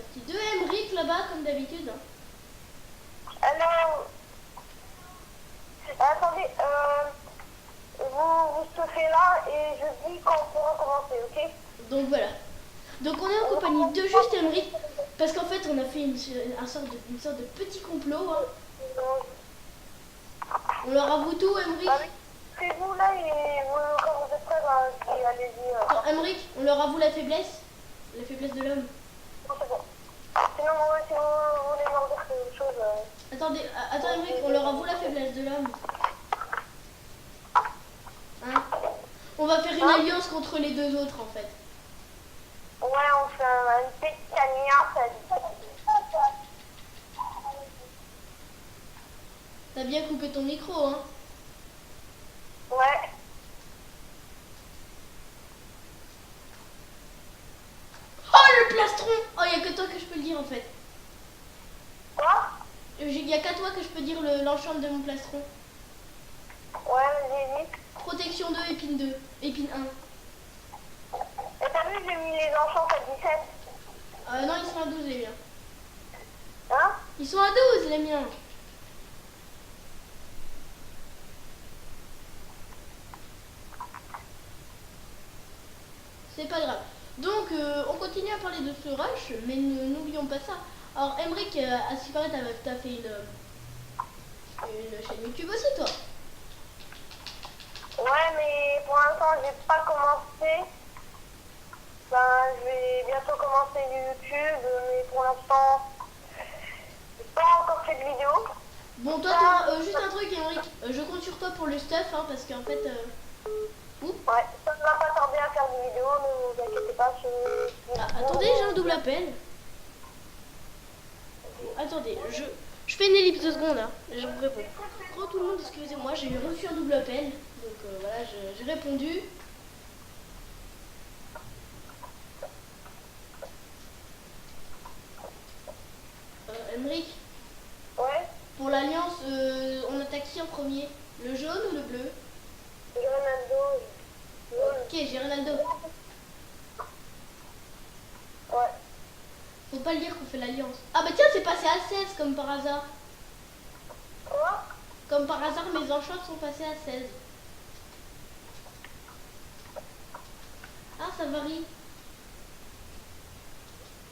sortie de Emric là-bas, comme d'habitude. Hein. Alors, attendez, vous stuffez là et je dis quand on pourra commencer, ok? Donc voilà. Donc on est en compagnie de juste Emric, parce qu'en fait on a fait une sorte de petit complot. Hein. On leur avoue tout, Emric. C'est vous là et vous, quand vous êtes prêts, bah, allez-y. Non, Emric, on leur avoue la faiblesse de l'homme. Non, c'est bon. Sinon, moi, si vous voulez m'en dire quelque chose. Attends Emric, on leur avoue la faiblesse de l'homme. Hein? On va faire une alliance contre les deux autres en fait. Ouais, on fait une petite alliance. T'as bien coupé ton micro, hein? Ouais. Oh le plastron! Oh, y a que toi que je peux le dire en fait. Quoi? Y a qu'à toi que je peux dire l'enchant de mon plastron. Ouais, vas-y. Protection 2, épine 2, épine 1. Et t'as vu, j'ai mis les enchants à 17. Non, ils sont à 12 les miens. Hein? Ils sont à 12 les miens. C'est pas grave. Donc, on continue à parler de ce rush, mais n'oublions pas ça. Alors, Emric, à ce qui paraît, t'as fait une chaîne YouTube aussi, toi. Ouais, mais pour l'instant, j'ai pas commencé. Ben, je vais bientôt commencer YouTube, mais pour l'instant, j'ai pas encore fait de vidéo. Bon, toi, juste un truc, Emric. Je compte sur toi pour le stuff, hein, parce qu'en fait... Ouais, ça ne va pas tarder à faire des vidéos, ne vous inquiétez pas. attendez, j'ai un double appel. Attendez, je fais une ellipse de secondes, hein. Je vous réponds. Bonjour tout le monde, excusez-moi, j'ai reçu un double appel. Donc voilà, j'ai répondu. Emric, Ouais, pour l'alliance, on attaque qui en premier? Le jaune ou le bleu? j'ai Ronaldo. Ok, j'ai Ronaldo. Ouais. Faut pas le dire qu'on fait l'alliance. Ah bah tiens, c'est passé à 16 comme par hasard. Quoi? Comme par hasard, mes enchants sont passés à 16. Ah, ça varie.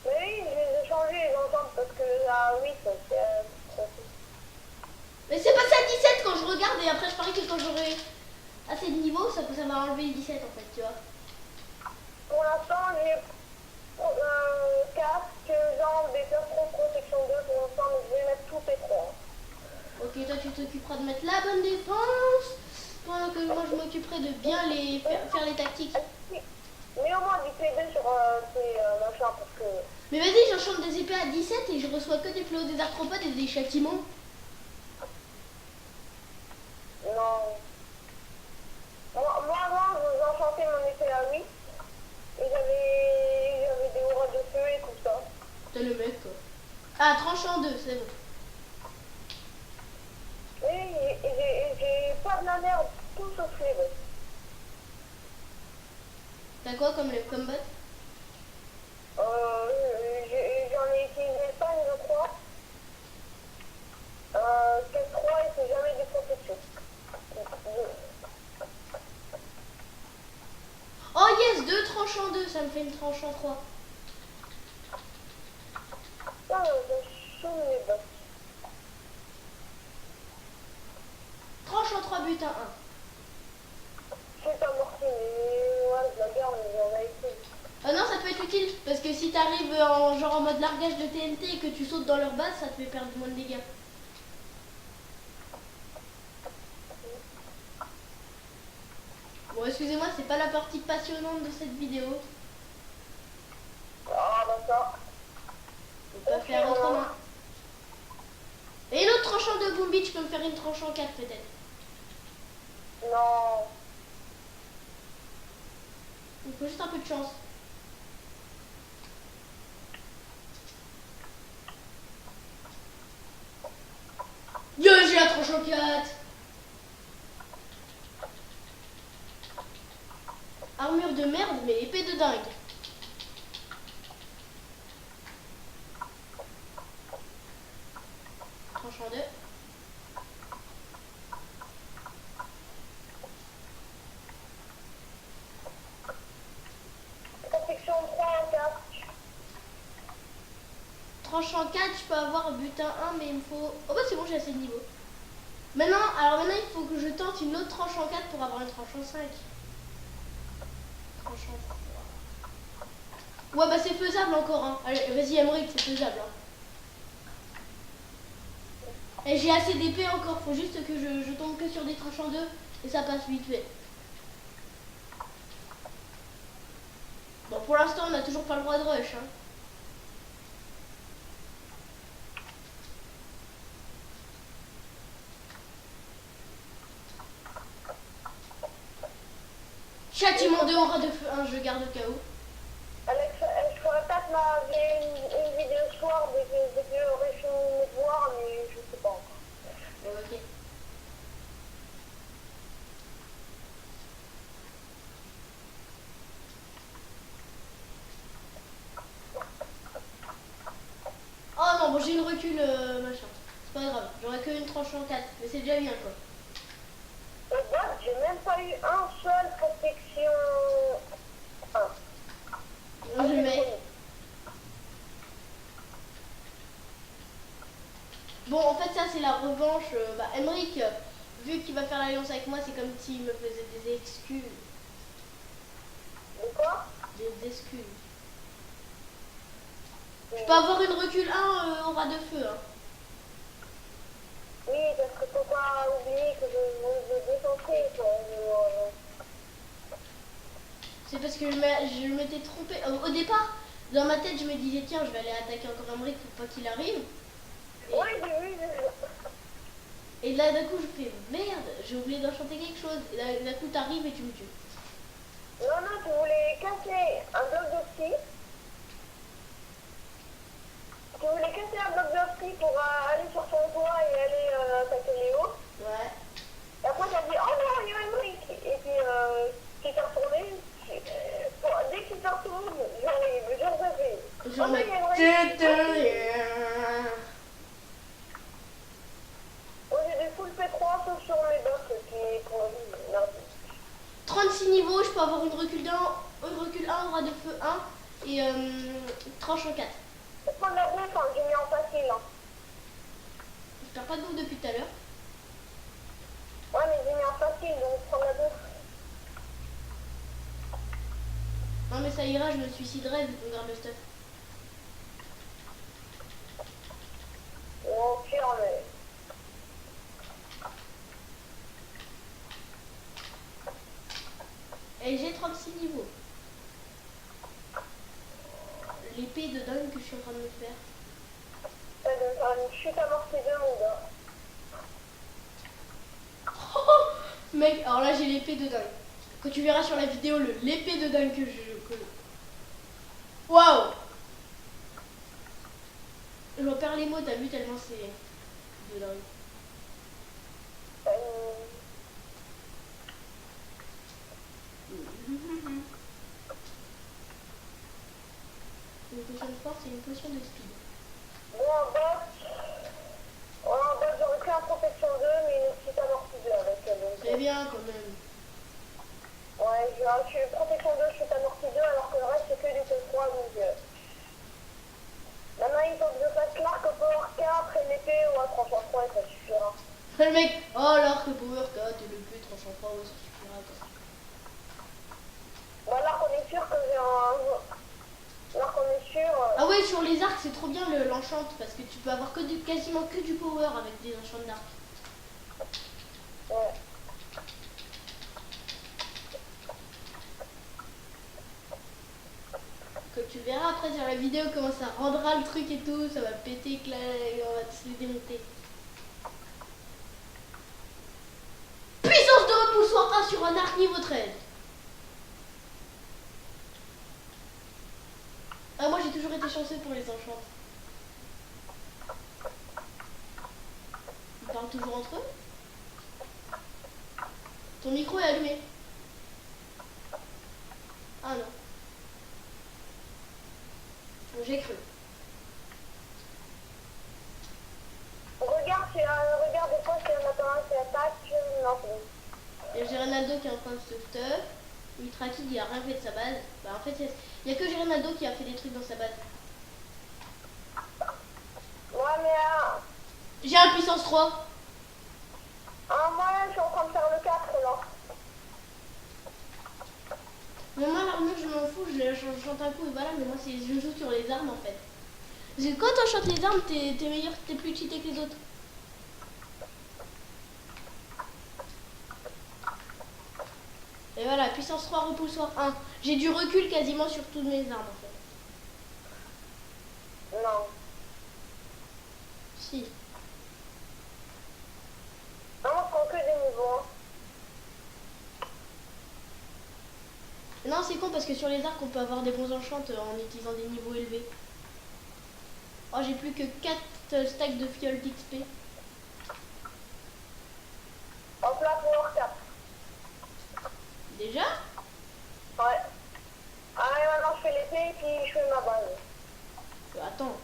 Mais oui, je les ai changés les ensemble parce que à 8, c'est... Mais c'est passé à 17 quand je regarde et après je parie que quand j'aurai assez de niveau, ça va enlever le 17 en fait, tu vois. Pour l'instant, j'ai casque, jambes, des plastron, protection 2 pour l'instant, mais je vais mettre tous les trois. Ok, toi tu t'occuperas de mettre la bonne défense, pendant que moi je m'occuperai de bien faire les tactiques. Mais au moins du P2 sur tes machins parce que... Mais vas-y, j'enchante des épées à 17 et je reçois que des fléaux des arthropodes et des châtiments. Non. Moi avant, j'enchantais mon épée à 8 et j'avais des auras de feu et tout ça. T'es le mec quoi. Ah, tranchant 2, c'est bon. Oui, et j'ai pas de la merde, tout sauf les bottes. T'as quoi comme le combat? J'en ai utilisé 5, je crois. 4-3 et c'est jamais des protections. Oh yes, 2 tranchants 2, ça me fait une tranchant 3. Ah, je saoule les bottes. Tranchant 3 buts à 1. Je suis pas morti, mais ouais, je la garde, mais j'en ai été. Ah non, ça peut être utile, parce que si t'arrives en mode largage de TNT et que tu sautes dans leur base, ça te fait perdre moins de dégâts. Bon, excusez-moi, c'est pas la partie passionnante de cette vidéo. Ah, d'accord. On peut faire autrement. Et une autre tranchant de Boom Beach, je peux me faire une tranchant 4 peut-être. Non. Il faut juste un peu de chance. Yo, j'ai la tranchant 4. Armure de merde, mais épée de dingue. tranchant 2. Protection 3 en 4. Tranchant 4, je peux avoir butin 1, mais il me faut... Oh bah c'est bon, j'ai assez de niveau. Maintenant, il faut que je tente une autre tranchant 4 pour avoir une tranchant 5. Tranchant 3. Ouais, bah c'est faisable encore, hein. Allez, vas-y, Emmerich, c'est faisable, hein. Et j'ai assez d'épée encore, faut juste que je tombe que sur des tranchants 2 et ça passe vite fait. Bon, pour l'instant, on n'a toujours pas le droit de rush, hein. Châtiment de aura de feu 1, je garde au cas où. Alex, je ferais peut-être une vidéo soir dès que j'aurai fini mes devoirs, mais je sais pas encore. Bon, ok. Oh non, bon, j'ai une recul machin. C'est pas grave, j'aurais que une tranchant 4, mais c'est déjà bien quoi. Et bah, j'ai même pas eu un seul protection 1. Je le mets. Bon, en fait, ça c'est la revanche. Emmerich, vu qu'il va faire l'alliance avec moi, c'est comme s'il me faisait des excuses. De quoi? Des excuses. Je peux avoir une recul 1 aura de feu. Hein. Oui, parce que faut pas oublier que je veux défoncer, quoi. C'est parce que je m'étais trompée. Au départ, dans ma tête, je me disais, tiens, je vais aller attaquer encore Emmerich pour pas qu'il arrive. Oui, j'ai vu. Et là, d'un coup, je fais merde, j'ai oublié d'enchanter quelque chose. Et là, d'un coup, t'arrives et tu me tues. Non, non, tu voulais casser un bloc de psy. Tu voulais casser un bloc de psy pour aller sur son toit et aller attaquer Léo. Ouais. Et après, t'as dit, oh non, il y a Emmerich. Et puis, tu t'es retourné. Bon, dès qu'il s'est retourné, j'ai rêvé. Genre, Oh non, il y a Emmerich. Moi, j'ai des full P3 sauf sur mes boss qui pour lui, merde. 36 niveaux, je peux avoir une recul 1, aura de feu 1 et tranchant 4. Pour prendre la bouffe, hein, j'ai mis en facile. Hein. Je perds pas de bouffe depuis tout à l'heure. Ouais, mais j'ai mis en facile, donc prendre la bouffe. Non mais ça ira, je me suiciderai vu qu'on garde le stuff. Au pire, mais... Et j'ai 36 niveaux. L'épée de dingue que je suis en train de me faire. Ça doit faire une chute amortie de mon gars. Mec, alors là j'ai l'épée de dingue. Quand tu verras sur la vidéo l'épée de dingue que Waouh! J'en perds les mots, t'as vu tellement c'est de dingue. Une potion de force et une potion de speed. Bon, en bas, j'aurais pris un protection 2, mais une petite amortie 2 avec elle. C'est bien quand même. Ouais, je suis protection 2, je suis amortie 2, alors que le reste, c'est que du T3, donc... Maintenant, il faut que je fasse l'arc au power 4 et l'épée ou un tranchant 3 et ça suffira. Le mec, oh l'arc power 4 et l'épée tranchant 3, ouais ça suffira quoi. Bah, l'arc, on est sûr que j'ai un... L'arc, on est sûr... Ah ouais, sur les arcs c'est trop bien l'enchant parce que tu peux avoir quasiment que du power avec des enchants d'arc. Ouais. Quand tu verras après sur la vidéo comment ça rendra le truc et tout, ça va péter, on va se les démonter. Puissance de repoussoir 1 sur un arc niveau 13. Ah moi j'ai toujours été chanceux pour les enchants. Ils parlent toujours entre eux. Ton micro est allumé. Ah non. Bon, j'ai cru. Regarde, c'est Non, c'est bon. Et j'ai Ronaldo qui est en train de se stuff. Ultra Kid, il a rien fait de sa base. Bah en fait, il y a que Ronaldo qui a fait des trucs dans sa base. Ouais, mais J'ai un puissance 3. moi, je suis en train de faire le 4 là. Mais moi, l'armure, je m'en fous, je chante un coup et voilà, mais moi, je joue sur les armes en fait. Parce que quand on chante les armes, t'es meilleur, t'es plus cheaté que les autres. Et voilà, puissance 3, repoussoir 1. J'ai du recul quasiment sur toutes mes armes en fait. Non. Si. Non, je prends que des niveaux. Hein. Non, c'est con parce que sur les arcs, on peut avoir des bons enchantes en utilisant des niveaux élevés. Oh, j'ai plus que 4 stacks de fioles d'XP. Hop là, pour 4. Déjà? Ouais. Ah, et maintenant, je fais l'épée et puis je fais ma base. Attends.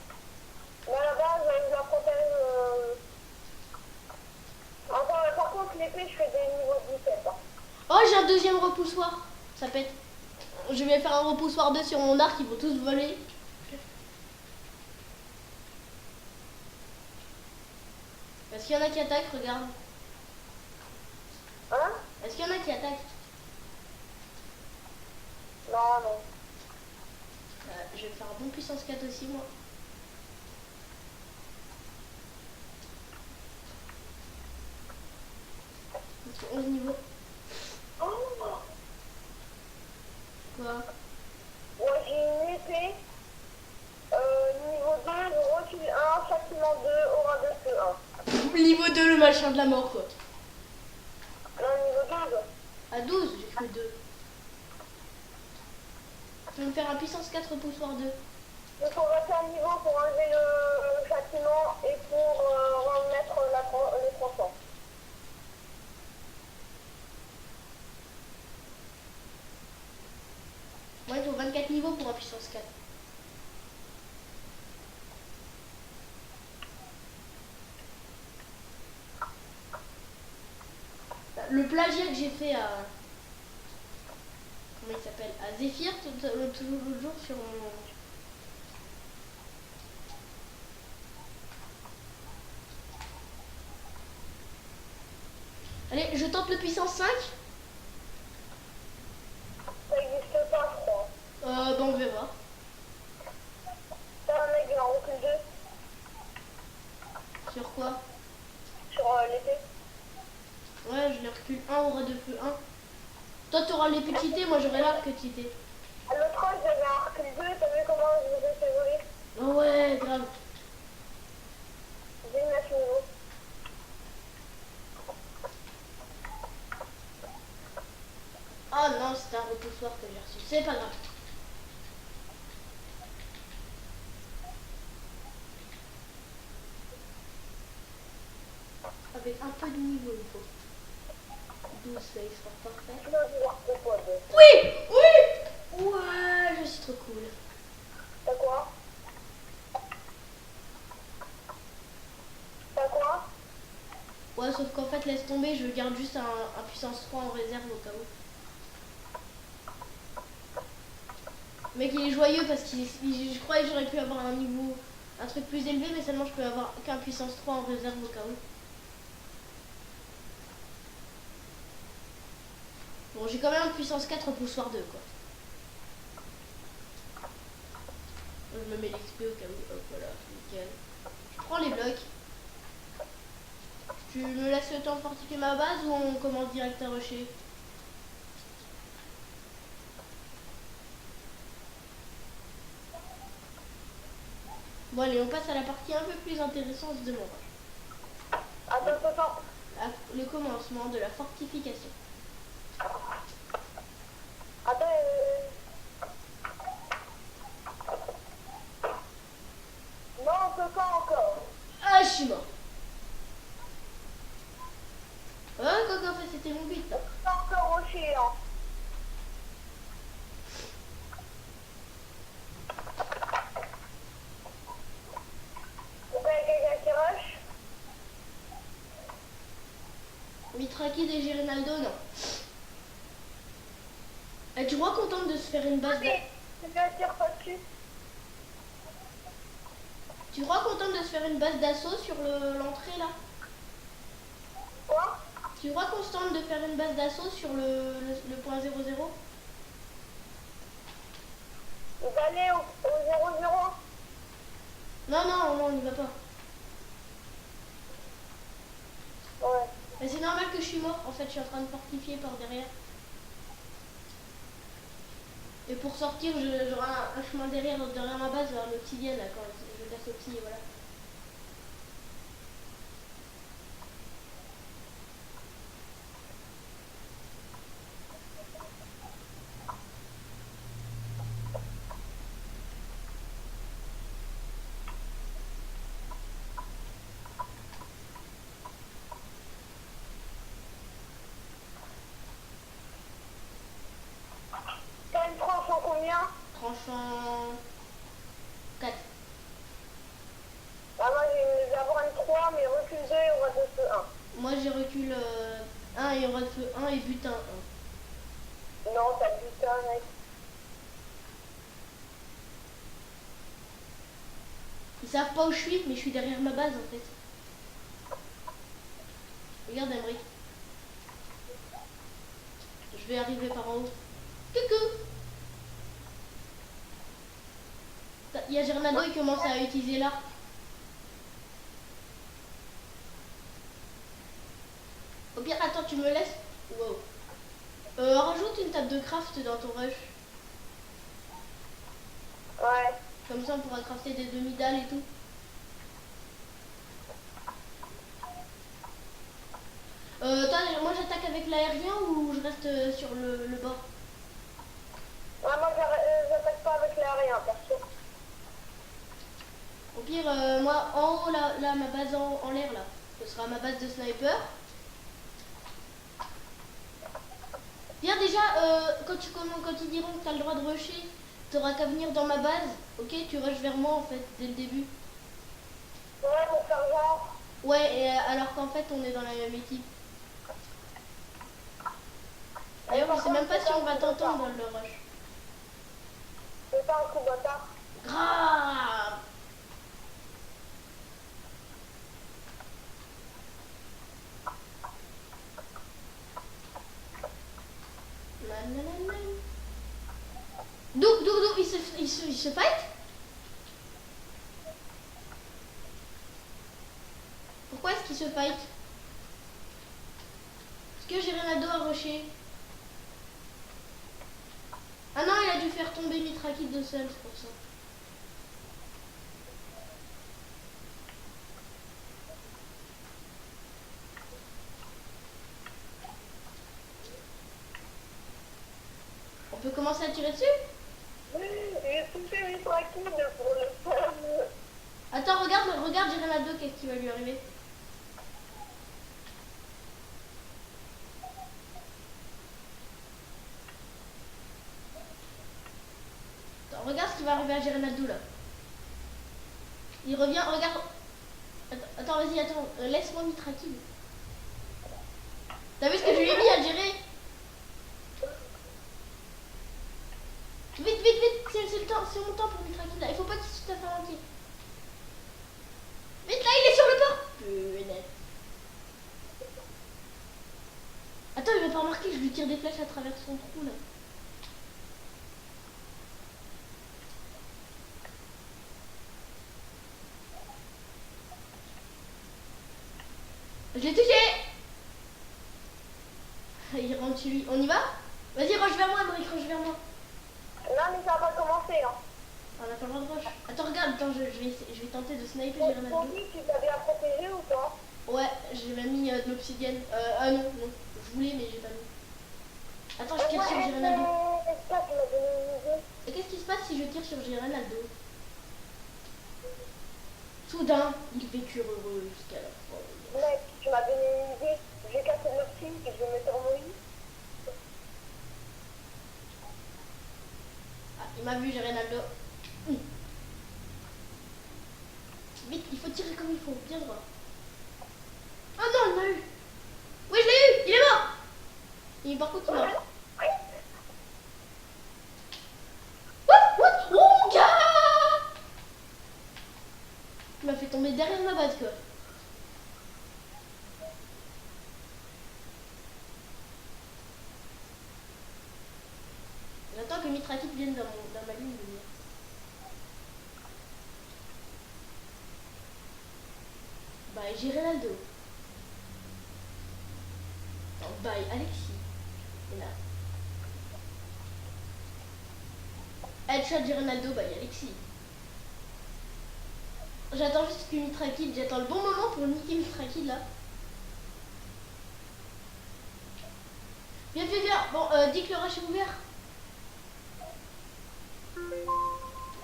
Mais à la base, je la protège. Encore, par contre, l'épée, je fais des niveaux 17. Hein. Oh, j'ai un deuxième repoussoir. Ça pète. Je vais faire un repoussoir 2 sur mon arc, ils vont tous voler. Est-ce qu'il y en a qui attaquent? Regarde. Hein? Est-ce qu'il y en a qui attaquent? Non, non. Je vais faire un bon puissance 4 aussi, moi. Ils sont 11 niveaux. Oh. Quoi? Moi, j'ai une épée. Niveau 2, je recule 1, châtiment 2, aura 2, feu 1. Niveau 2, le machin de la mort, quoi. Non, niveau 12. À 12, j'ai que 2. Je vais me faire un puissance 4 repoussoir 2. Il faut passer un niveau pour enlever le châtiment et pour remettre les tronçons. Moi, il faut 24 niveaux pour un puissance 4. Le plagiat que j'ai fait à... Comment il s'appelle? À Zephyr, l'autre jour sur mon... Allez, je tente le puissance 5. Ça n'existe pas, je crois. Bon, on verra. C'est un mec, il en recule 2 Sur quoi? sur l'épée. Ouais, je les recule 1, aura de feu 1. Toi, tu auras l'épée cheatée, moi j'aurai l'arc cheaté. À l'autre âge, j'avais un recul 2, t'as vu comment je vous ai fait voler? Oh ouais, grave. J'ai 9 niveaux. Oh non, c'était un repoussoir que j'ai reçu. C'est pas grave. Avec un peu de niveau, il faut. 12, ça sera parfait. Je vais voir pourquoi 2. Oui! Oui! Ouais, je suis trop cool. T'as quoi? T'as quoi? Ouais, sauf qu'en fait, laisse tomber, je garde juste un puissance 3 en réserve au cas où. Le mec, il est joyeux parce que je croyais que j'aurais pu avoir un niveau, un truc plus élevé, mais seulement je peux avoir qu'un puissance 3 en réserve au cas où. Bon, j'ai quand même un puissance 4 poussoir 2, quoi. Je me mets l'XP au cas où. Hop, voilà, nickel. Je prends les blocs. Tu me laisses le temps de fortifier ma base ou on commence direct à rusher? Bon, allez, on passe à la partie un peu plus intéressante de mon rush. Attends. Le commencement de la fortification. Attends, non, on peut pas encore. Ah, je suis mort. Ouais, quoi qu'en fait, c'était mon but. On peut pas encore rusher, hein. Pourquoi il y a quelqu'un qui rush? Vite Mitrakid et Girinaldo, non. Tu crois qu'on tente de se faire une base C'est bien dire pas dessus. Tu crois qu'on tente de se faire une base d'assaut sur l'entrée là? Quoi? Tu crois qu'on se tente de faire une base d'assaut sur le point 00? Vous allez au 0-0? Non, non, non, on n'y va pas. Ouais. Mais c'est normal que je suis mort, en fait, je suis en train de fortifier par derrière. Et pour sortir, j'aurai un chemin derrière ma base, vers l'obsidienne, là, quand je casse l'obsidienne, voilà. T'as une tranche en combien? Tranchant 4. Bah moi je vais avoir une 3, mais recul 2 et aura de feu 1. Moi, j'ai recul 1 et aura de feu 1 et butin 1. Non, t'as le butin, mec. Ils savent pas où je suis, mais je suis derrière ma base, en fait. Regarde, Emmerich. Je vais arriver par en haut. Coucou! Il y a Gernado, il commence à utiliser l'arc. Au pire, attends, tu me laisses? Wow. Rajoute une table de craft dans ton rush. Ouais. Comme ça, on pourra crafter des demi-dalles et tout. Toi, moi j'attaque avec l'aérien ou je reste sur le bord? Ouais, moi j'attaque pas avec l'aérien, perso. Au pire, moi en haut, là ma base en l'air, là, ce sera ma base de sniper. Bien déjà, quand ils diront que tu as le droit de rusher, tu n'auras qu'à venir dans ma base, ok? Tu rushes vers moi en fait, dès le début. Ouais, pour faire genre. Ouais, et, alors qu'en fait on est dans la même équipe. D'ailleurs, je sais même pas si on va t'entendre dans le rush. C'est pas un coup bâtard. Grave. D'où, il se fight? Pourquoi est-ce qu'il se fight? Est-ce que j'ai Renado à rusher? Ah non, il a dû faire tomber Mitrakid de seul, c'est pour ça. On peut commencer à tirer dessus? J'ai touché mes traquines pour le fun. Attends, regarde Renado, qu'est-ce qui va lui arriver? Attends, regarde ce qui va arriver à Girenaldo là. Il revient, regarde. Attends, vas-y, attends, laisse-moi Mitrakid. T'as vu ce que je lui ai mis à gérer? Vite, c'est le temps, c'est mon temps pour Mitrakid là. Il faut pas qu'il se tape un entier. Vite là, il est sur le port. Punaise. Attends, il va pas remarquer que je lui tire des flèches à travers son trou là. Je l'ai touché. Il rentre chez lui. On y va? Vas-y, rush vers moi, Emmerich, rush vers moi. Non, mais ça va pas commencer, hein. On n'a pas le droit de rush. Attends, regarde, attends, je vais tenter de sniper Ton Girenaldo. lit, tu t'as bien protégé ou pas? Ouais, j'ai même mis de l'obsidienne. Ah non, non. Je voulais, mais j'ai pas mis. Attends, je tire sur Girenaldo. Est-ce que tu m'as donné une idée? Et qu'est-ce qui se passe si je tire sur Girenaldo? Soudain, ils vécurent heureux jusqu'à la fin. Mec, tu m'as donné une idée. Je vais casser le film et je vais mettre dans mon lit. Ah, il m'a vu, Girenaldo. Vite, il faut tirer comme il faut, bien droit. Ah non, il m'a eu. Oui, je l'ai eu. Il Et par contre, il marche. What? Oh mon gars! Il m'a fait tomber derrière ma base quoi. J'attends que Mitrakit vienne dans ma ligne de mire. Bye, j'ai Ronaldo. Non, bye, Alexis. Et là. Headshot, j'ai Ronaldo, bye, Alexis. J'attends juste que Mitrakit, j'attends le bon moment pour niquer Mitrakit là. Viens, viens, viens. Bon, dis que le rush est ouvert.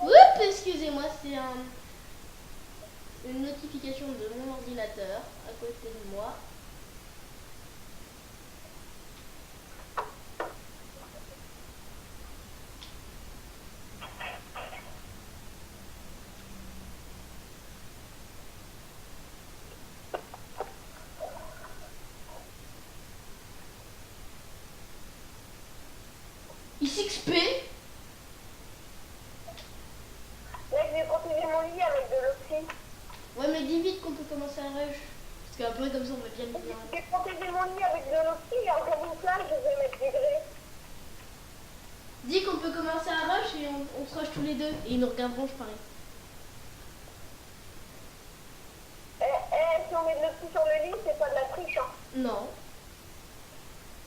Oups, excusez-moi, c'est une notification de mon ordinateur à côté de moi. Il s'XP. Mec, j'ai protégé mon lit avec de l'oxy. Ouais, mais dis vite qu'on peut commencer à rush. Parce qu'après, comme ça, on va bien le faire. J'ai protégé mon lit avec de l'oxy et en camouflage, je vais mettre du grès. Dis qu'on peut commencer à rush et on se rush tous les deux. Et ils nous regarderont, je parie. Si on met de l'oxy sur le lit, c'est pas de la triche, hein. Non.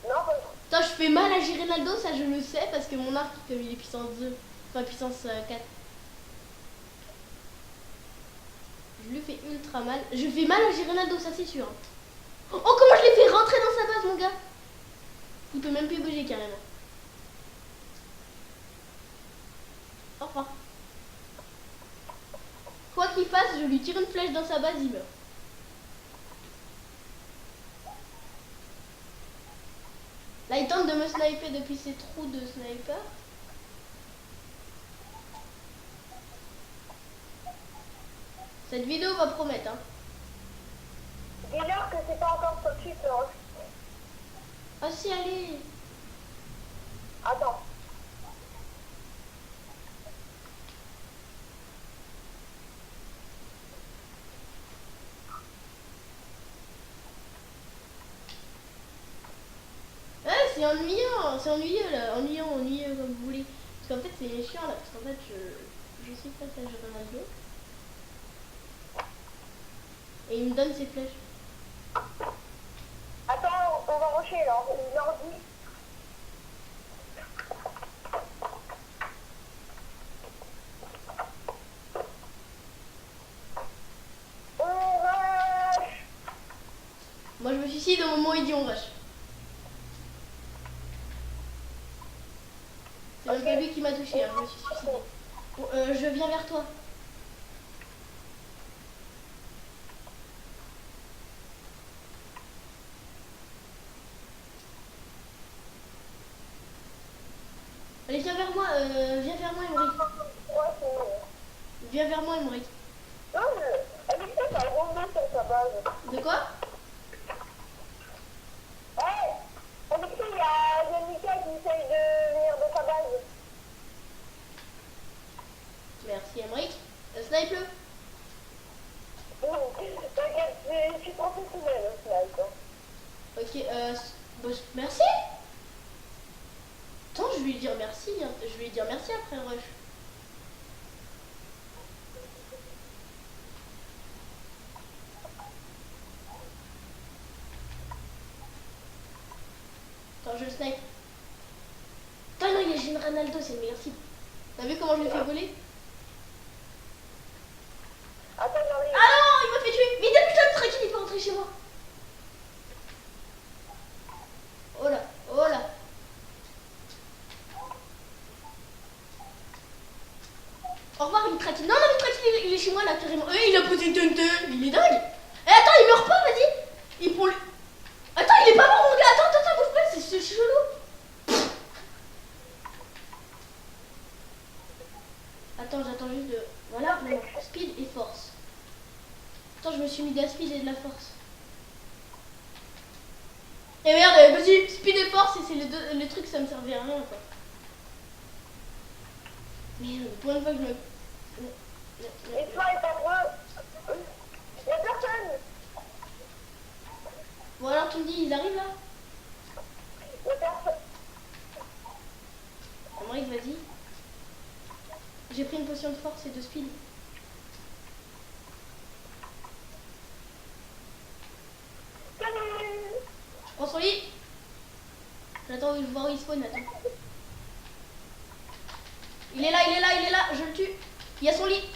Non, pas Attends, je fais mal à Girinaldo, ça je le sais, parce que mon arc, comme il est puissance 2, enfin puissance 4. Je lui fais ultra mal. Je fais mal à Girinaldo, ça c'est sûr. Oh, comment je l'ai fait rentrer dans sa base, mon gars. Il peut même plus bouger carrément. Au revoir. Quoi qu'il fasse, je lui tire une flèche dans sa base, il meurt. Là, il tente de me sniper depuis ses trous de sniper. Cette vidéo va promettre, hein. dis-leur que c'est pas encore sur le site, hein. Ah si, allez. Attends. Ouais, c'est ennuyeux là, ennuyeux comme vous voulez. Parce qu'en fait c'est chiant là, parce qu'en fait je suis face à Ronaldo. Et il me donne ses flèches. Attends, on va rusher là, il leur dit. On rush. Moi je me suicide au moment où il dit on rush. C'est même pas lui qui m'a touché, hein, je me suis suicidé. Bon, je viens vers toi. Allez, viens vers moi, Emmerich. Ouais, c'est bon. Viens vers moi, Emmerich. Non, elle dit ça, ça remonte sur sa base. De quoi? Hey, avec ça, il y a Mika qui essaye de venir de sa base. Merci, Emmerich. Snipe-le. T'inquiète, je suis professionnelle au final, quoi. Ok, bah, merci. Attends, je vais lui dire merci. Hein. Je vais lui dire merci après rush. Attends, je le snipe. Attends, non, il y a Gene Ronaldo, c'est le meilleur cible. T'as vu comment je l'ai fait voler? Attends, j'arrive. Ah non, il m'a fait tuer. Mais dépêche-toi, tranquille, il peut rentrer chez moi. Oh là, oh là. Au revoir, Mitrakit. Non, non, Mitrakit, il est chez moi là, carrément. Il a posé une tente. Il est dingue. Eh, attends, il meurt pas, vas-y. Il prend le. Attends, il est pas mort, mon gars. Attends, bouge pas, c'est chelou. Attends, j'attends juste de. Voilà, maintenant, speed et force. Attends, je me suis mis de la speed et de la force. Et merde, vas-y, speed et force, et c'est les trucs, ça me servait à rien quoi. Merde, pour une fois que je me. Et toi, est affreux. Y'a personne. Bon, alors tu me dis, ils arrivent là? Y'a personne. Amric, vas-y. J'ai pris une potion de force et de speed. Salut. Je prends son lit. J'attends de voir où il spawn, attends. Il est là, il est là, il est là, je le tue. Il y a son lit.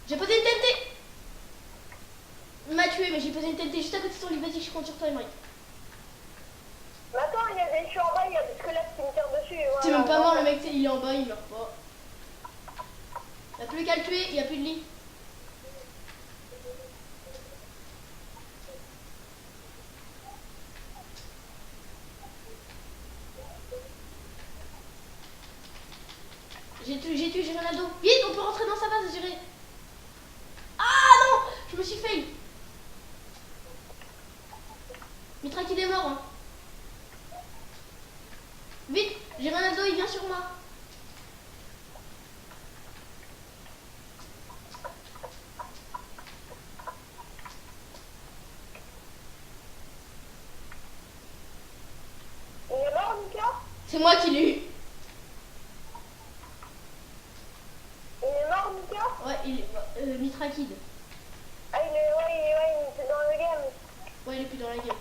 J'ai posé une TNT. Il m'a tué, mais j'ai posé une TNT juste à côté de son lit. Vas-y, je compte sur toi, Amric. Mais attends, je suis en bas, il y a des squelettes qui me tirent dessus. Voilà. C'est même pas mort, le mec, il est en bas, il meurt pas. Il n'y a plus qu'à le tuer, il n'y a plus de lit. J'ai tué Ronaldo. Vite, on peut rentrer dans sa base, j'irai. Ah non, je me suis fail. Mitra qui est mort. Hein. Vite, j'ai Ronaldo, il vient sur moi. Il est mort, Mika? C'est moi qui l'ai eu. Il est mort, Mika? Ouais, il est. Mitra Kid. Ah, il est dans le game. Ouais, il est plus dans la game.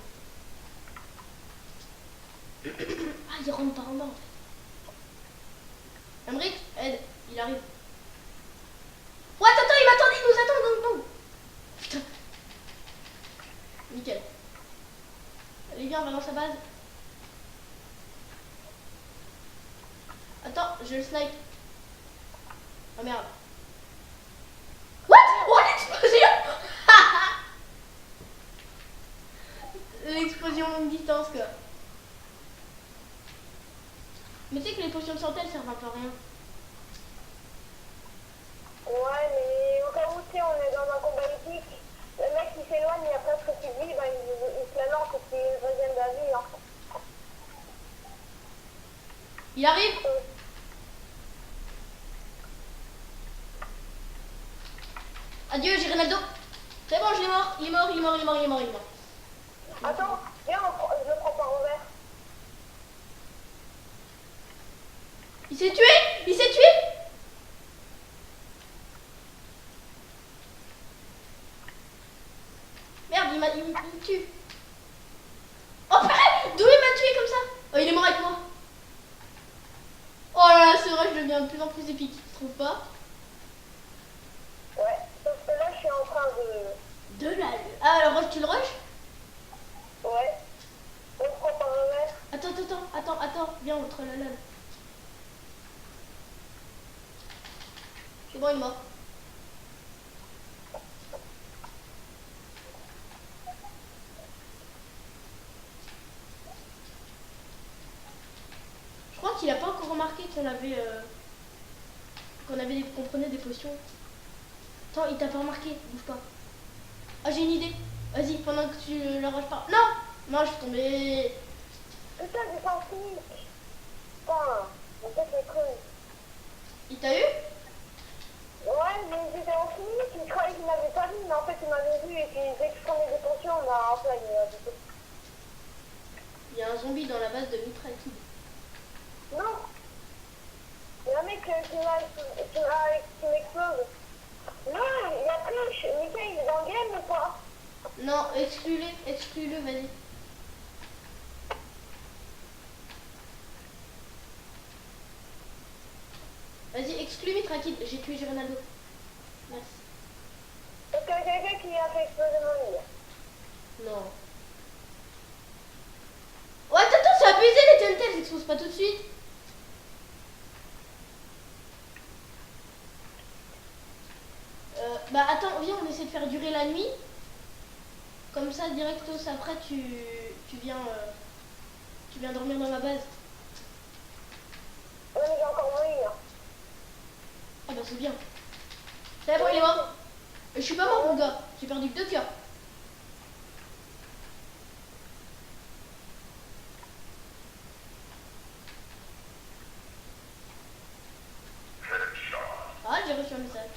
Ah, il rentre par en bas en fait. Amric, aide, il arrive. Ouais, attends, il m'attend, il nous attend, non. Putain. Nickel. Allez, viens, on va dans sa base. Attends, je le snipe. Oh merde. What? Oh, l'explosion. L'explosion longue distance quoi. Mais tu sais que les potions de santé elles servent un peu à rien. Ouais, mais au cas où, tu sais, on est dans un combat épique. Le mec qui s'éloigne, il y a presque plus de vie, bah, il se lance et puis il revienne de la vie. Hein. Il arrive. Adieu, j'ai Ronaldo. C'est bon, je l'ai mort. Il est mort, il est mort, il est mort, il est mort, il est mort. Attends, viens, je le prends par envers. Il s'est tué. Il s'est tué. Merde, il me tue. Oh, purée, d'où il m'a tué comme ça? Oh, il est mort avec moi. Oh là là, ce rush devient de plus en plus épique. Tu trouves pas? Ouais, sauf que là, je suis en train de... De la... Ah, le rush, tu le rush? Ouais. Je le prends par envers. Attends. Viens, on te la lave. C'est bon, il est mort. Je crois qu'il a pas encore remarqué qu'on avait... qu'on prenait des potions. Attends, il t'a pas remarqué, bouge pas. Ah, j'ai une idée. Vas-y, pendant que tu la rushes pas. Non. Non, je suis tombée. Putain, j'ai pas fini. Putain, en fait, c'est con. Il t'a eu? Ouais, mais j'étais en clinique, il croyait qu'il m'avait pas vu, mais en fait, il m'avait vu, et puis dès que je prenais des potions, on m'a employé. Il y a un zombie dans la base de Mitra Kid. Non. Il y a un mec qui m'explose. Non, il y a plus. Mika, il est dans le game ou pas? Non, exclue-le, vas-y. Vas-y, exclue Mitra Kid. J'ai tué Ronaldo. Merci. Est-ce que quelqu'un qui a fait exploser mon lit? Non. Ouais, attends, c'est abusé les TNT, elles explosent pas tout de suite. Bah attends, viens, on essaie de faire durer la nuit. Comme ça, directos après, tu viens dormir dans ma base. Oui, mais j'ai encore mon lit. Hein. Ah bah c'est bien. C'est bon, il est mort. Je suis pas mort, mon gars. J'ai perdu que 2 cœurs. j'ai reçu un message.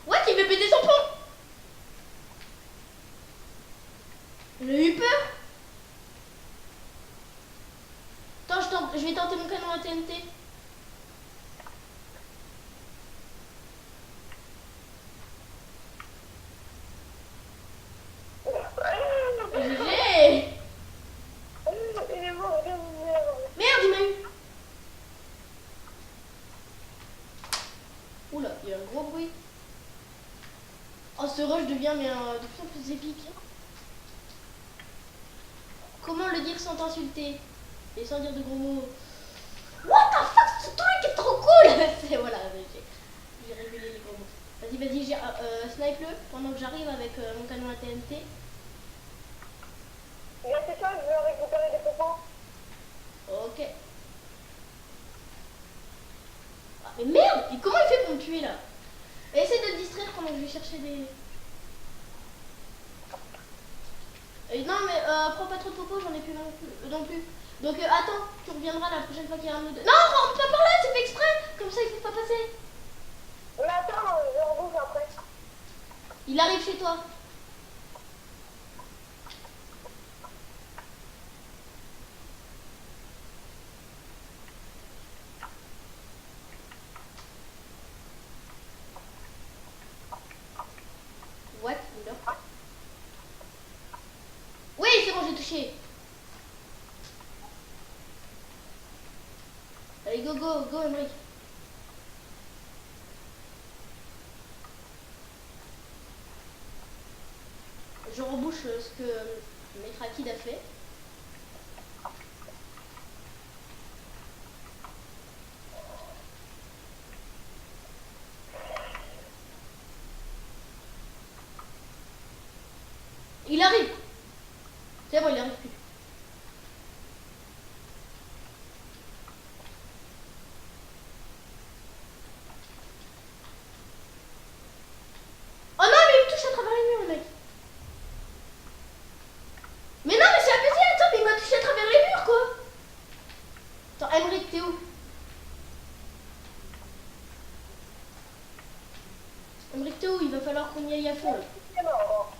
What, il veut péter son pont. J'ai eu peur. Attends, je vais tenter mon canon à TNT. GG. Il est mort, il est mort. Merde, il m'a eu. Oula, il y a un gros bruit. Oh, ce rush devient mais, de plus en plus épique. Comment le dire sans t'insulter et sans dire de gros mots? What the fuck, ce truc est trop cool. C'est voilà, j'ai régulé les gros mots. Vas-y, snipe-le pendant que j'arrive avec mon canon à TNT. Viens, c'est ça, je vais récupérer des pompons. Ok. Ah, mais merde, et comment il fait pour me tuer là? Essaye de te distraire pendant que je vais chercher des... non mais prends pas trop de popo, j'en ai plus non plus. Donc attends, tu reviendras la prochaine fois qu'il y a un ou deux. Non, rentre pas par là, c'est fait exprès. Comme ça il faut pas passer. Mais attends, je rebouche après. Il arrive chez toi. What? Il meurt. Oui, c'est bon, j'ai touché. Allez, go, Emmerich. Je rebouche ce que Maître Akid a fait. Il arrive. C'est bon, il arrive plus. Oh non, mais il me touche à travers les murs, le mec. Mais non, mais c'est abusé, attends, mais il m'a touché à travers les murs, quoi. Attends, Emmerich, t'es où? Emmerich, t'es où? Il va falloir qu'on y aille à fond, là. C'est mort.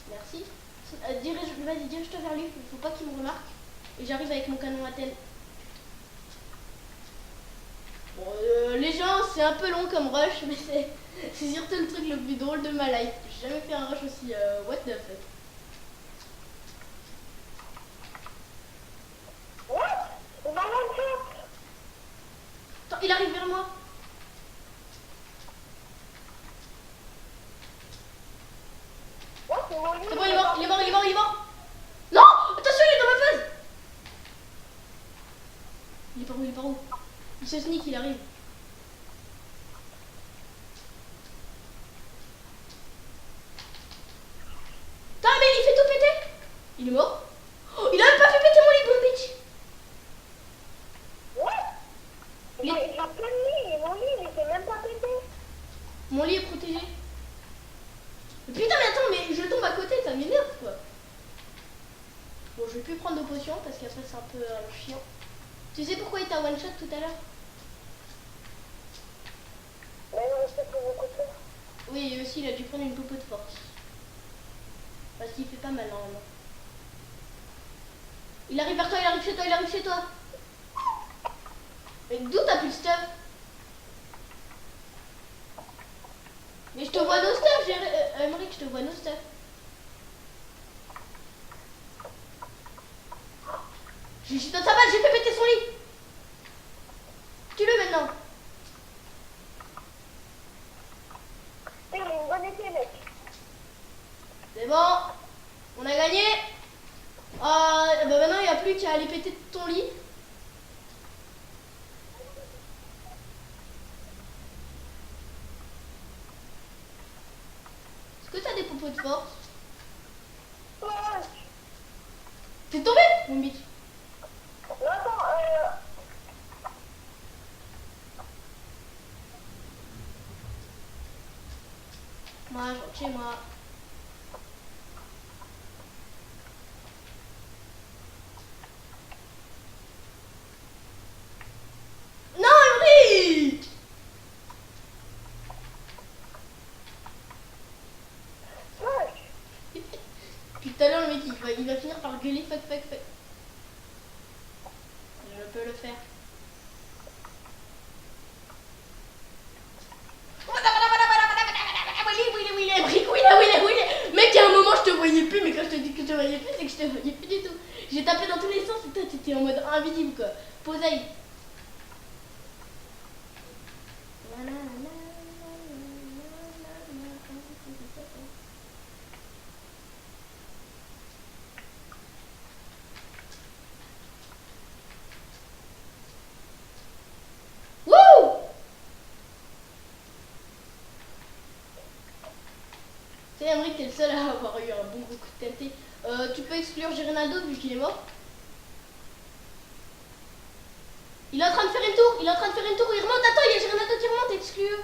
Merci. Vas-y, dirige-toi vers lui, faut pas qu'il me remarque. Et j'arrive avec mon canon à tel. Bon, les gens, c'est un peu long comme rush, mais c'est surtout le truc le plus drôle de ma life. J'ai jamais fait un rush aussi what the fuck. What? Il m'a lancé. Attends, il arrive vers moi. Ouais, c'est mon lit. C'est bon, il est mort. Non, attention, il est dans ma phase. Il est par où? Il se sneak, il arrive. Putain, mais il fait tout péter. Il est mort. Oh, il a même pas fait péter mon lit, bon bitch. Ouais. Il a plein de lits, mon lit, il s'est même pas pété. Mon lit est protégé. Mais putain, mais attends, mais je tombe à côté, ça m'énerve quoi. Bon, je vais plus prendre de potions parce qu'après c'est un peu chiant. Tu sais pourquoi il t'a one shot tout à l'heure? Mais il restait plus beaucoup de choses. Oui, et aussi il a dû prendre une popo de force. Parce qu'il fait pas mal normalement. Il arrive vers toi, il arrive chez toi. Mais d'où t'as plus de stuff? Mais je te vois no stuff, Emmerich, je te vois no stuff. Je suis dans sa balle, j'ai fait péter son lit. Tue-le maintenant. Il a une bonne épée, mec. C'est bon, on a gagné. Bah maintenant il n'y a plus qu'à aller péter ton lit. Est-ce que t'as des popos de force? Ouais. T'es tombé, mon bitch. Non, attends, Moi, je rentre chez moi. Non, Emmerich! fake. Je peux le faire. Où il est, Brick, où il est. Mec, il y a un moment, je te voyais plus, mais quand je te dis que je te voyais plus, c'est que je te voyais plus du tout. J'ai tapé dans tous les sens et toi, t'étais en mode invisible, quoi. Poseille. Wouh! C'est Emmerich, t'es le seul à avoir eu un bon gros coup de TNT. Tu peux exclure Ronaldo vu qu'il est mort. Il est en train de faire une tour, il remonte. Attends, il y a Ronaldo qui remonte, exclue.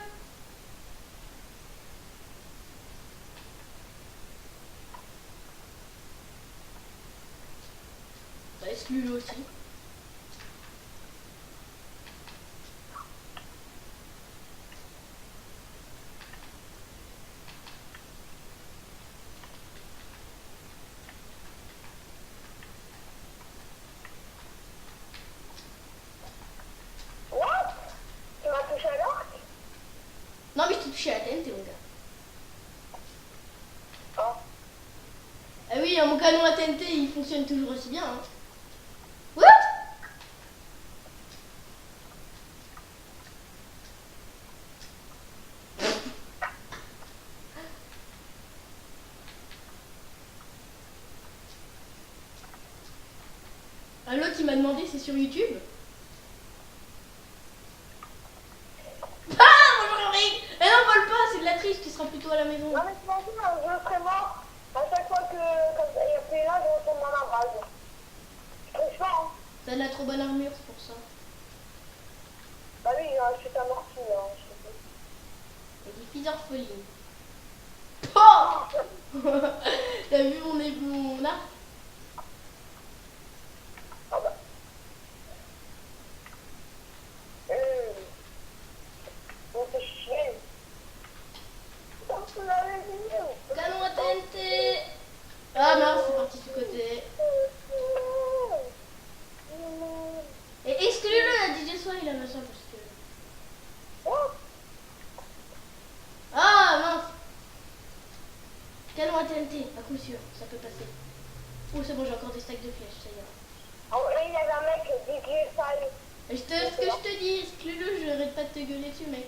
Bah, exclue-le aussi. What? Tu m'as touché à l'arc? Non, mais je t'ai touché à la TNT, mon gars. Oh. Ah oui, mon canon à TNT, il fonctionne toujours aussi bien. Hein. What? Ah, l'autre, il m'a demandé, c'est sur YouTube. Ah, bonjour Emmerich. Eh non, vole pas, c'est de la triche, tu seras plutôt à la maison. Non mais t'imagines, je serais mort. À chaque fois que il y a plus là, je retourne dans la base. Je triche pas, hein. T'as de la trop bonne armure, c'est pour ça. Bah oui, je suis amorti, hein, je sais pas. Et des filles orphelines. Oh. T'as vu mon arc? Ah bah. On fait chier. Putain, tu l'avais dit, oh. Canon à TNT. Ah mince, c'est parti du côté. Et exclue-le, la DJ Soir, il a machin parce que... Oh. Ah mince. Canon à TNT, à coup sûr, ça peut passer. Oh c'est bon, j'ai encore des stacks de flèches, ça ira. Oh, là, il y avait un mec DJ Sale. Et ce que je te dis, exclue-le, je n'arrête pas de te gueuler dessus, mec.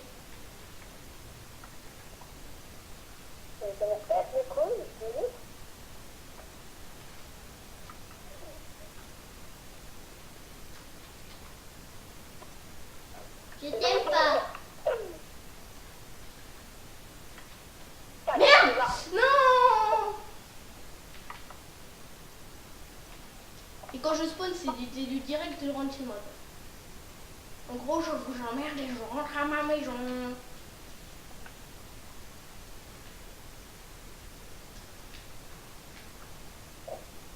Ça va peut-être le coup, je te dis. Je t'aime pas. Merde! Non! Et quand je spawn, c'est du direct, je rentre chez moi. En gros, je vous emmerde et je rentre à ma maison.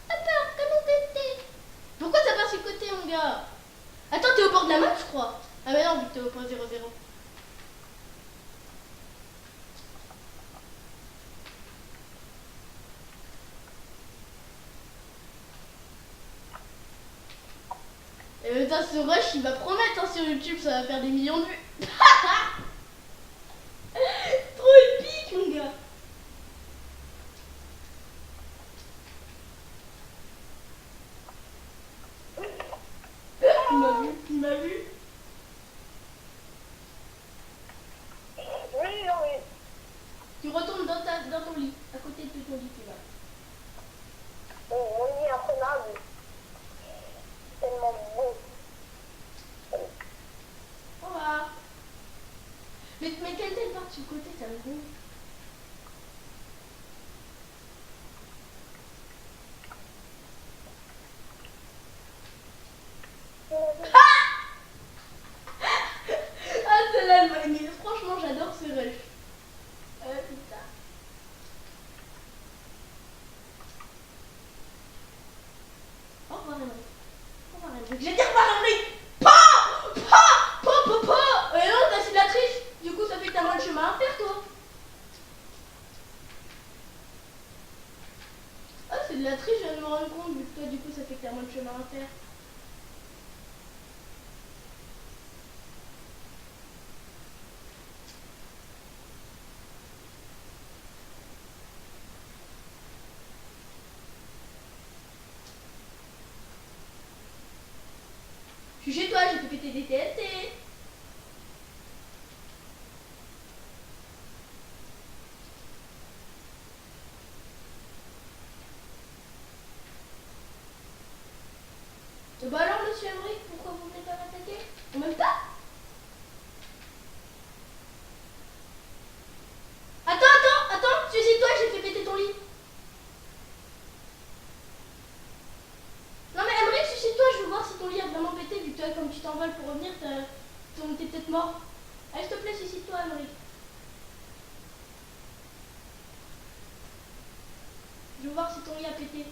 Attends, comment t'étais? Pourquoi t'as pas sur le côté, mon gars? Attends, t'es au bord de la map, je crois. Ah mais non, vu que t'es au point 0-0. Et putain, ce rush, il va promettre hein, sur YouTube, ça va faire des millions de vues. Trop épique, mon gars. Il m'a vu. Oui, non, oui. Tu retournes dans ton lit, à côté de ton lit, tu vas. Mon lit imprenable. Tellement beau. Au revoir. Mais quelle part sur le côté, ça me gonfle. Ah, celle-là, elle m'a aimé. Franchement, j'adore ce rush. Putain. Au revoir, Emmerich. Au revoir, Emmerich. J'ai dit au revoir, Emmerich. Pa! Pa! Pa! Pa! Pa! Et non, t'as c'est de la triche. Du coup, ça fait que t'as moins de chemin à faire, toi. de la triche, je viens de me rendre compte, vu que toi, du coup, ça fait que t'as moins de chemin à faire. Je suis chez toi, j'ai fait péter des TNT. Bah alors, monsieur Emmerich, pourquoi vous venez pas m'attaquer? En même temps? Attends, suicide-toi, j'ai fait péter ton lit. Non mais Emmerich, suicide-toi, je veux voir si ton lit a vraiment pété, vu que toi, comme tu t'envoles pour revenir, t'es peut-être mort. Allez, s'il te plaît, suicide-toi, Emmerich. Je veux voir si ton lit a pété.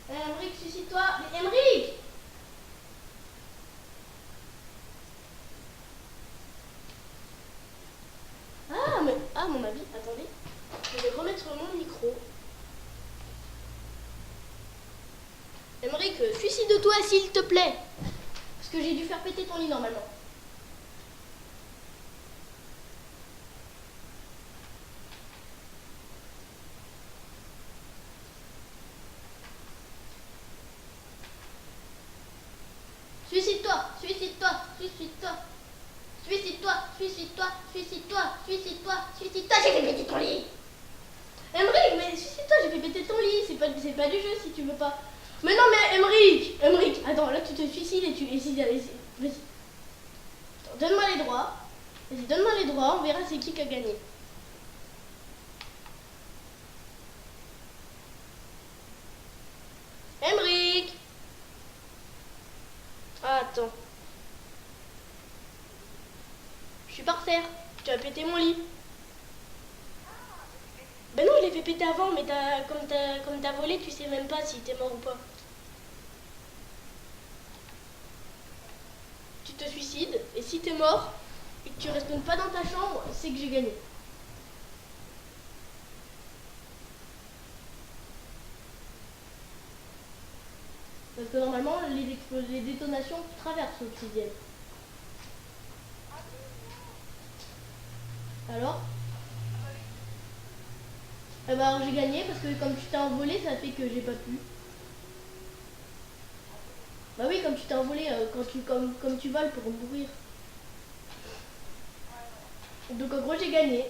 Emmerich, suicide-toi. Mais Emmerich! Ah, mais... Ah, mon avis, attendez. Je vais remettre mon micro. Emmerich, suicide-toi, s'il te plaît. Parce que j'ai dû faire péter ton lit, normalement. Suicide-toi, suicide-toi, suicide-toi. Suicide-toi, suicide-toi, suicide-toi, suicide-toi, suicide-toi, j'ai fait péter ton lit. Emmerich, mais suicide-toi, j'ai fait péter ton lit, c'est pas du jeu si tu veux pas. Mais non, mais Emmerich, attends, là tu te suicides et tu... Vas-y. Attends, donne-moi les droits. Vas-y, donne-moi les droits, on verra c'est qui a gagné. Emmerich. Ah, attends. Je suis par terre. Tu as pété mon lit. Ben non, il est fait péter avant, mais comme t'as volé, tu sais même pas si t'es mort ou pas. Tu te suicides, et si t'es mort, et que tu restes pas dans ta chambre, c'est que j'ai gagné. Parce que normalement, les détonations traversent l'obsidienne. Alors eh ben alors j'ai gagné parce que comme tu t'es envolé, ça fait que j'ai pas pu. Bah oui, comme tu t'es envolé, comme tu voles pour mourir. Donc en gros j'ai gagné.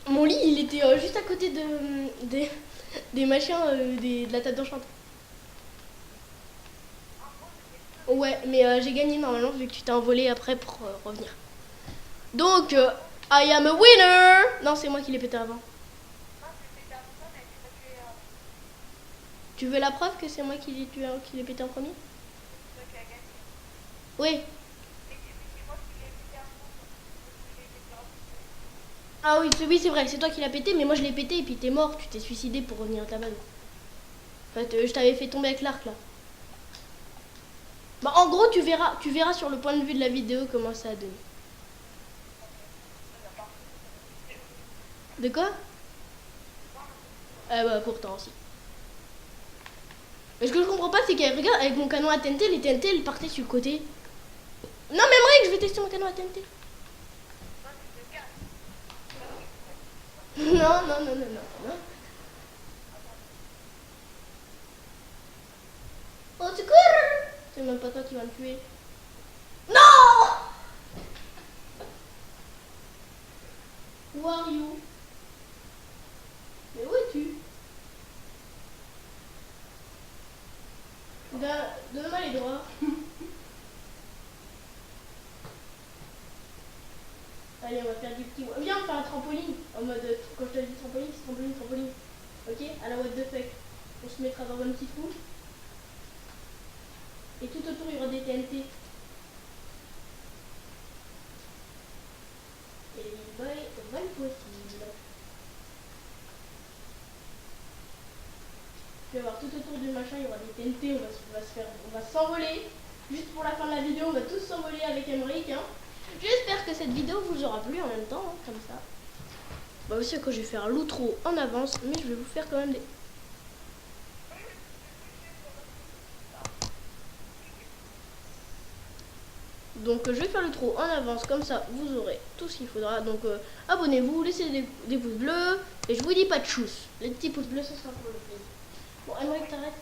Mon lit il était juste à côté des machins, de la table d'enchant. Ouais, mais j'ai gagné normalement vu que tu t'es envolé après pour revenir. Donc, I am a winner! Non, c'est moi qui l'ai pété avant. Tu veux la preuve que c'est moi qui l'ai pété en premier? Oui. Ah oui, c'est vrai, c'est toi qui l'as pété, mais moi je l'ai pété et puis t'es mort, tu t'es suicidé pour revenir à ta base. En fait, je t'avais fait tomber avec l'arc là. Bah en gros, tu verras sur le point de vue de la vidéo comment ça a donné. De quoi? Bah pourtant aussi. Mais ce que je comprends pas, c'est qu'elle regarde avec mon canon à TNT, les TNT elles partaient sur le côté. Non, mais vrai que je vais tester mon canon à TNT. Non. Au secours! C'est même pas toi qui vas me tuer. Non! Où are you? Mais où es-tu? Donne-moi les droits. Allez, on va faire du petit... Viens, on va faire un trampoline. En mode, quand je te dis trampoline, c'est trampoline. Ok? À la what the fuck. On se mettra dans un petit trou. Et tout autour, il y aura des TNT. Et il va être possible. Tu vas voir tout autour du machin, il y aura des TNT, on va s'envoler. Juste pour la fin de la vidéo, on va tous s'envoler avec Emmerich. Hein. J'espère que cette vidéo vous aura plu en même temps, hein, comme ça. Bah aussi que je vais faire l'outro en avance, mais je vais vous faire quand même des... Donc je vais faire le trou en avance, comme ça vous aurez tout ce qu'il faudra. Donc abonnez-vous, laissez des pouces bleus. Et je vous dis pas de chousse. Les petits pouces bleus, ce sera pour le plaisir. Bon, Aymeric, t'arrêtes.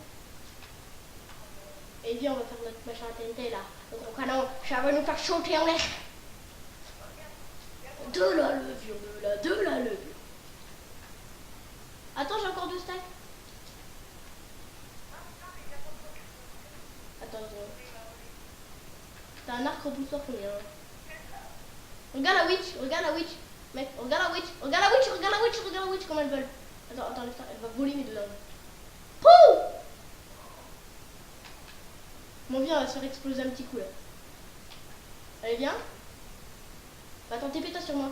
Et viens, on va faire notre machin à TNT là. Donc au canon, ça va nous faire sauter en l'air. De la levure, de la levure. Attends, j'ai encore 2 stacks. Attends, t'as un arc repousseur combien? Regarde la witch, mec, regarde la witch, comment elle vole. Attends, elle va voler mes 2 lames. Pouh! Bon, viens, on va se faire exploser un petit coup là. Allez, viens. Bah, attends, TP-toi sur moi.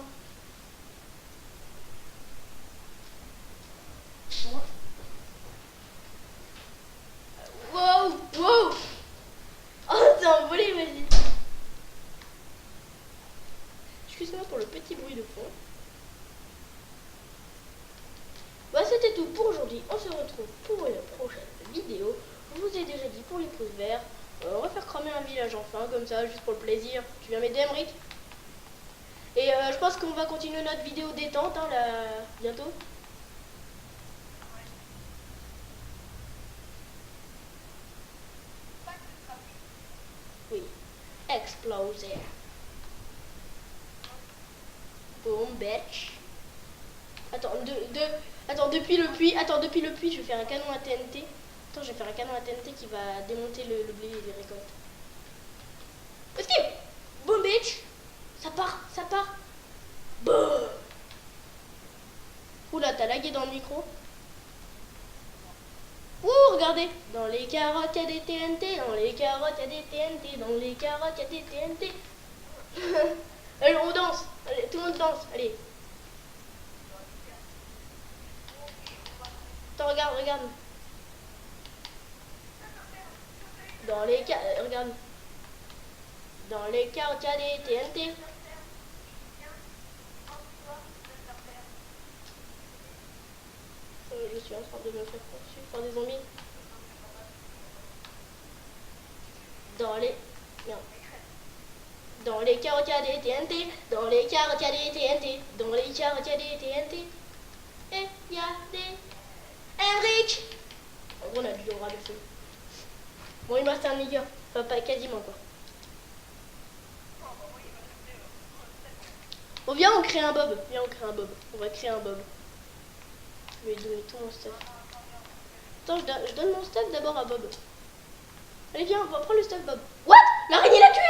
Wow, wow. Oh, t'es envolé, vas-y. Excuse-moi pour le petit bruit de fond. Bah, c'était tout pour aujourd'hui. On se retrouve pour une prochaine vidéo. Je vous ai déjà dit pour les pouces verts. On va faire cramer un village enfin, comme ça, juste pour le plaisir. Tu viens m'aider, Aymeric? Et je pense qu'on va continuer notre vidéo détente, hein, là, bientôt. Oui. Exploser. Boom, bitch. Attends, depuis le puits, je vais faire un canon à TNT. Attends, je vais faire un canon à TNT qui va démonter le blé et les récoltes. Esquive! Boom, bitch! Ça part! Boum! Oula, t'as lagué dans le micro. Ouh, regardez! Dans les carottes, il y a des TNT. Dans les carottes, il y a des TNT. Dans les carottes, il y a des TNT. Allez, on danse! Allez, tout le monde danse, allez! Attends, regarde. Regarde. Dans les carottes, il y a des TNT. Je suis en train de me faire poursuivre par des zombies. Dans les carottes, il y a des TNT. Dans les carottes, il y a des TNT. Dans les carottes, il y a des TNT. Et il y a des... Aymeric! En gros, on a du aura de feu. Bon, il me reste un nigger. Enfin, pas quasiment, quoi. Bon, viens, on crée un bob. On va créer un bob. Je vais lui donner tout mon stuff. Attends, je donne mon stuff d'abord à Bob. Allez, viens, on va prendre le stuff, Bob. What? L'araignée l'a tué!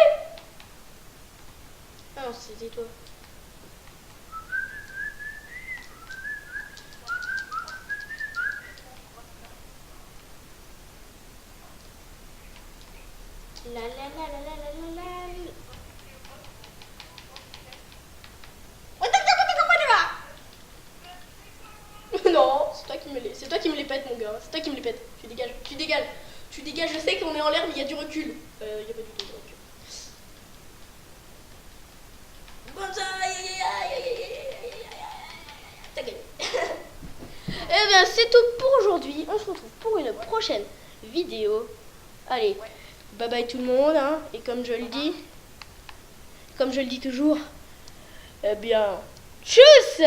Ah non, c'était toi. La la la la la la la. Non, c'est toi qui me les pète, mon gars. C'est toi qui me les pète. Tu dégages. Je sais qu'on est en l'air, mais il y a du recul. Il y a pas du tout de recul. Comme ça, t'as gagné. Eh bien, c'est tout pour aujourd'hui. On se retrouve pour une prochaine vidéo. Allez, bye bye tout le monde, hein. Et comme je le dis toujours, eh bien, tchuss!